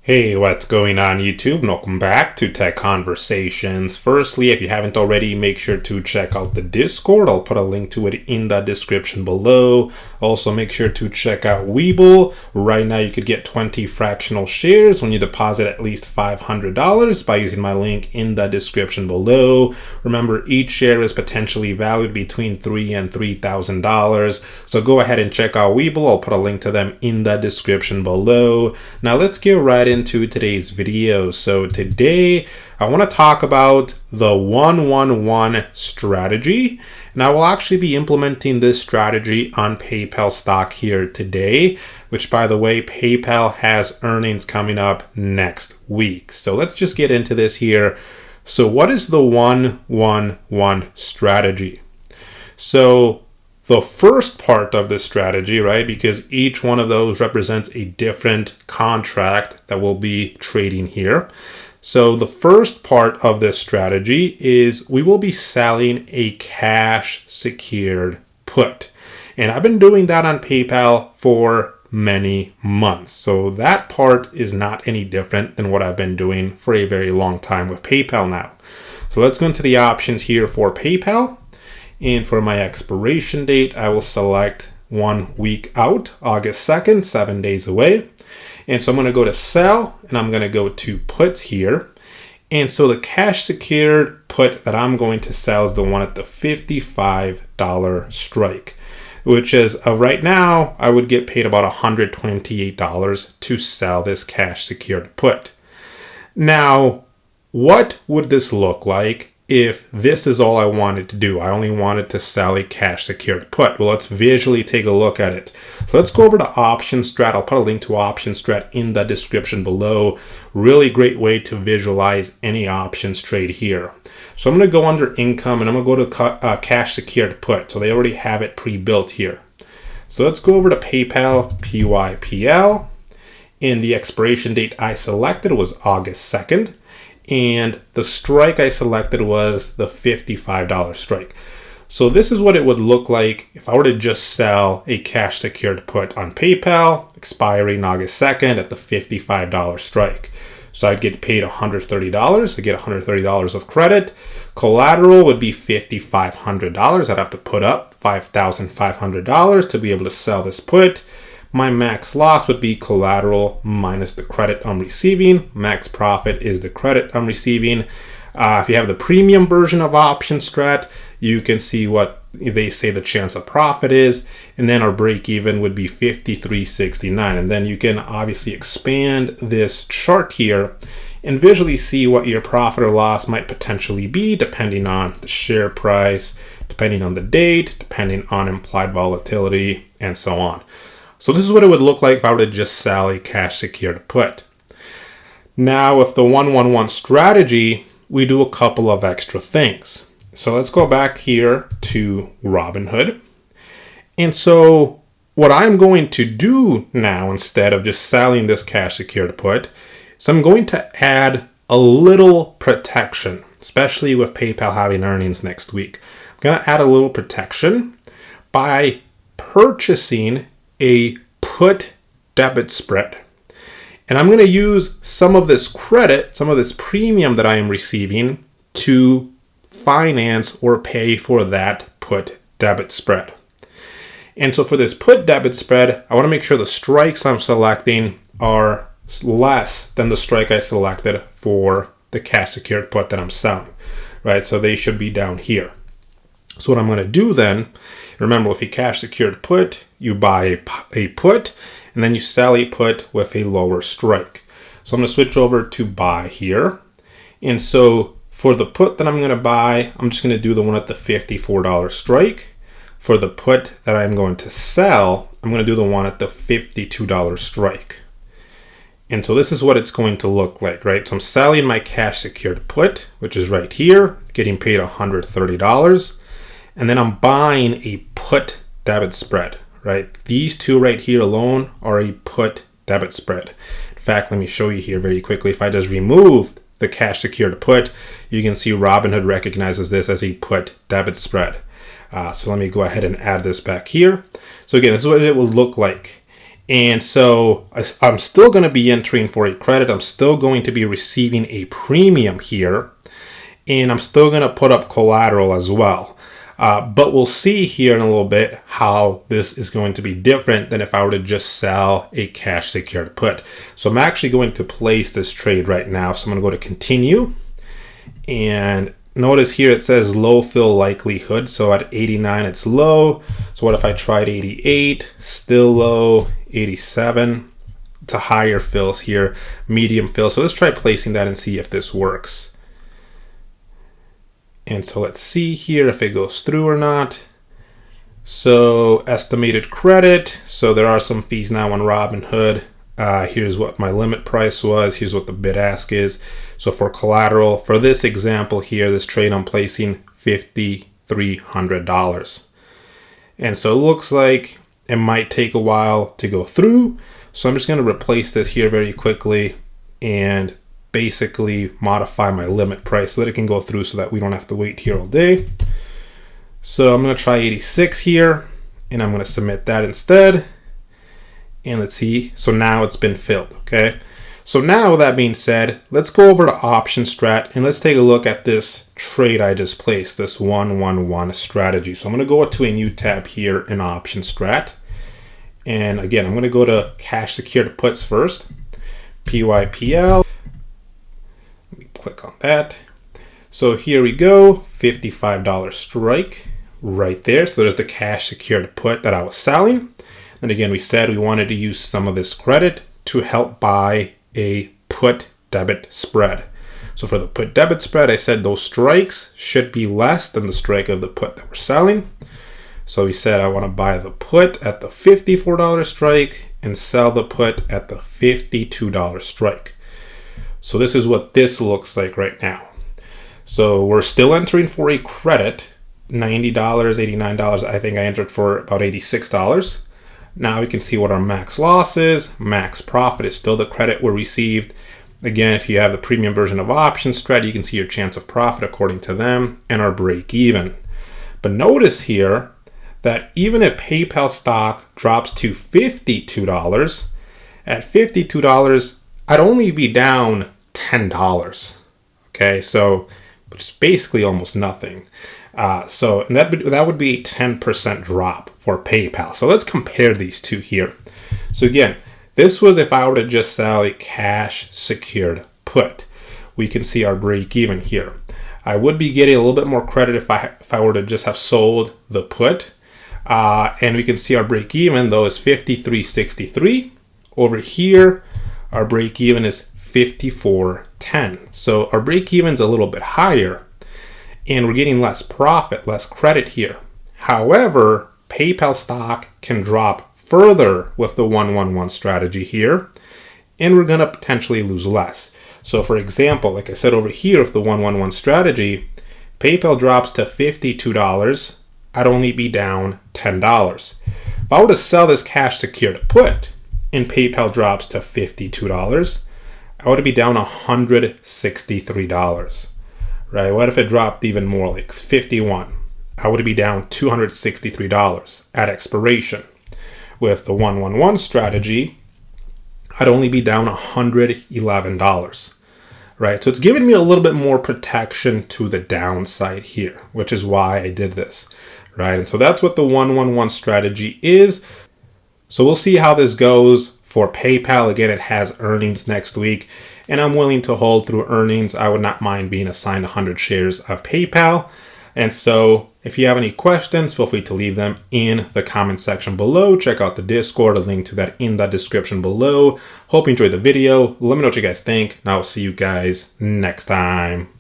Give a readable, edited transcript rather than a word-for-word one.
Hey, what's going on YouTube? And welcome back to Tech Conversations. Firstly, if you haven't already, make sure to check out the Discord. I'll put a link to it in the description below. Also, make sure to check out Webull. Right now, you could get 20 fractional shares when you deposit at least $500 by using my link in the description below. Remember, each share is potentially valued between $3,000 and $3,000. So go ahead and check out Webull. I'll put a link to them in the description below. Now, let's get right into today's video. So today I want to talk about the 111 strategy, and I will actually be implementing this strategy on PayPal stock here today, which, by the way, PayPal has earnings coming up next week. So let's just get into this here. So what is the 111 strategy? So the first part of this strategy, right, because each one of those represents a different contract that we'll be trading here. So the first part of this strategy is we will be selling a cash secured put. And I've been doing that on PayPal for many months. So that part is not any different than what I've been doing for a very long time with PayPal now. So let's go into the options here for PayPal. And for my expiration date, I will select 1 week out, August 2nd, 7 days away. And so I'm going to go to sell, and I'm going to go to puts here. And so the cash secured put that I'm going to sell is the one at the $55 strike, which is right now, I would get paid about $128 to sell this cash secured put. Now, what would this look like if this is all I wanted to do? I only wanted to sell a cash secured put. Well, let's visually take a look at it. So let's go over to OptionStrat. I'll put a link to OptionStrat in the description below. Really great way to visualize any options trade here. So I'm going to go under income, and I'm going to go to cash secured put. So they already have it pre-built here. So let's go over to PayPal, PYPL. And the expiration date I selected was August 2nd. And the strike I selected was the $55 strike. So this is what it would look like if I were to just sell a cash secured put on PayPal, expiring August 2nd at the $55 strike. So I'd get paid $130. I get $130 of credit. Collateral would be $5,500. I'd have to put up $5,500 to be able to sell this put. My max loss would be collateral minus the credit I'm receiving. Max profit is the credit I'm receiving. If you have the premium version of OptionStrat, you can see what they say the chance of profit is. And then our break even would be $53.69. And then you can obviously expand this chart here and visually see what your profit or loss might potentially be depending on the share price, depending on the date, depending on implied volatility, and so on. So this is what it would look like if I were to just sell a cash secured put. Now with the 111 strategy, we do a couple of extra things. So let's go back here to Robinhood. And so what I'm going to do now, instead of just selling this cash secured put, is I'm going to add a little protection, especially with PayPal having earnings next week. I'm going to add a little protection by purchasing a put debit spread. And I'm going to use some of this credit, some of this premium that I am receiving to finance or pay for that put debit spread. And so for this put debit spread, I want to make sure the strikes I'm selecting are less than the strike I selected for the cash secured put that I'm selling, right? So they should be down here. So what I'm going to do then, remember with a cash secured put, you buy a put and then you sell a put with a lower strike. So I'm going to switch over to buy here. And so for the put that I'm going to buy, I'm just going to do the one at the $54 strike. For the put that I'm going to sell, I'm going to do the one at the $52 strike. And so this is what it's going to look like, right? So I'm selling my cash secured put, which is right here, getting paid $130. And then I'm buying a put debit spread, right? These two right here alone are a put debit spread. In fact, let me show you here very quickly. If I just remove the cash secured put, you can see Robinhood recognizes this as a put debit spread. So let me go ahead and add this back here. So again, this is what it will look like. And so I'm still going to be entering for a credit. I'm still going to be receiving a premium here. And I'm still going to put up collateral as well. But we'll see here in a little bit how this is going to be different than if I were to just sell a cash secured put. So I'm actually going to place this trade right now. So I'm going to go to continue. And notice here it says low fill likelihood. So at 89, it's low. So what if I tried 88? Still low. 87 to higher fills here, medium fill. So let's try placing that and see if this works. And so let's see here if it goes through or not. So estimated credit. So there are some fees now on Robinhood. Here's what my limit price was. Here's what the bid ask is. So for collateral, for this example here, this trade I'm placing $5,300. And so it looks like it might take a while to go through. So I'm just going to replace this here very quickly and basically modify my limit price so that it can go through so that we don't have to wait here all day. So I'm going to try 86 here and I'm going to submit that instead. And let's see. So now it's been filled. Okay. So now with that being said, let's go over to OptionStrat and let's take a look at this trade I just placed, this 111 strategy. So I'm going to go to a new tab here in OptionStrat. And again, I'm going to go to cash secured puts first, PYPL. Let me click on that. So here we go, $55 strike right there. So there's the cash secured put that I was selling. And again, we said we wanted to use some of this credit to help buy a put debit spread. So for the put debit spread, I said those strikes should be less than the strike of the put that we're selling. So we said I want to buy the put at the $54 strike and sell the put at the $52 strike. So this is what this looks like right now. So we're still entering for a credit, $90, $89. I think I entered for about $86. Now we can see what our max loss is. Max profit is still the credit we received. Again, if you have the premium version of OptionStrat, you can see your chance of profit according to them and our break even. But notice here that even if PayPal stock drops to $52, at $52, I'd only be down $10. Okay, so which is basically almost nothing. And that would be a 10% drop for PayPal. So let's compare these two here. So again, this was if I were to just sell a cash secured put. We can see our break even here. I would be getting a little bit more credit if I were to just have sold the put. And we can see our break even though is $53.63. Over here, our break even is $54.10. So our break even's a little bit higher. And we're getting less profit, less credit here. However, PayPal stock can drop further with the 111 strategy here, and we're going to potentially lose less. So for example, like I said over here with the 111 strategy, PayPal drops to $52, I'd only be down $10. If I were to sell this cash secured put and PayPal drops to $52, I would be down $163. Right? What if it dropped even more, like 51? I would be down $263 at expiration. With the 111 strategy, I'd only be down $111. Right? So it's giving me a little bit more protection to the downside here, which is why I did this. Right? And so that's what the 111 strategy is. So we'll see how this goes for PayPal. Again, it has earnings next week, and I'm willing to hold through earnings. I would not mind being assigned 100 shares of PayPal. And so if you have any questions, feel free to leave them in the comment section below. Check out the Discord, a link to that in the description below. Hope you enjoyed the video. Let me know what you guys think, and I'll see you guys next time.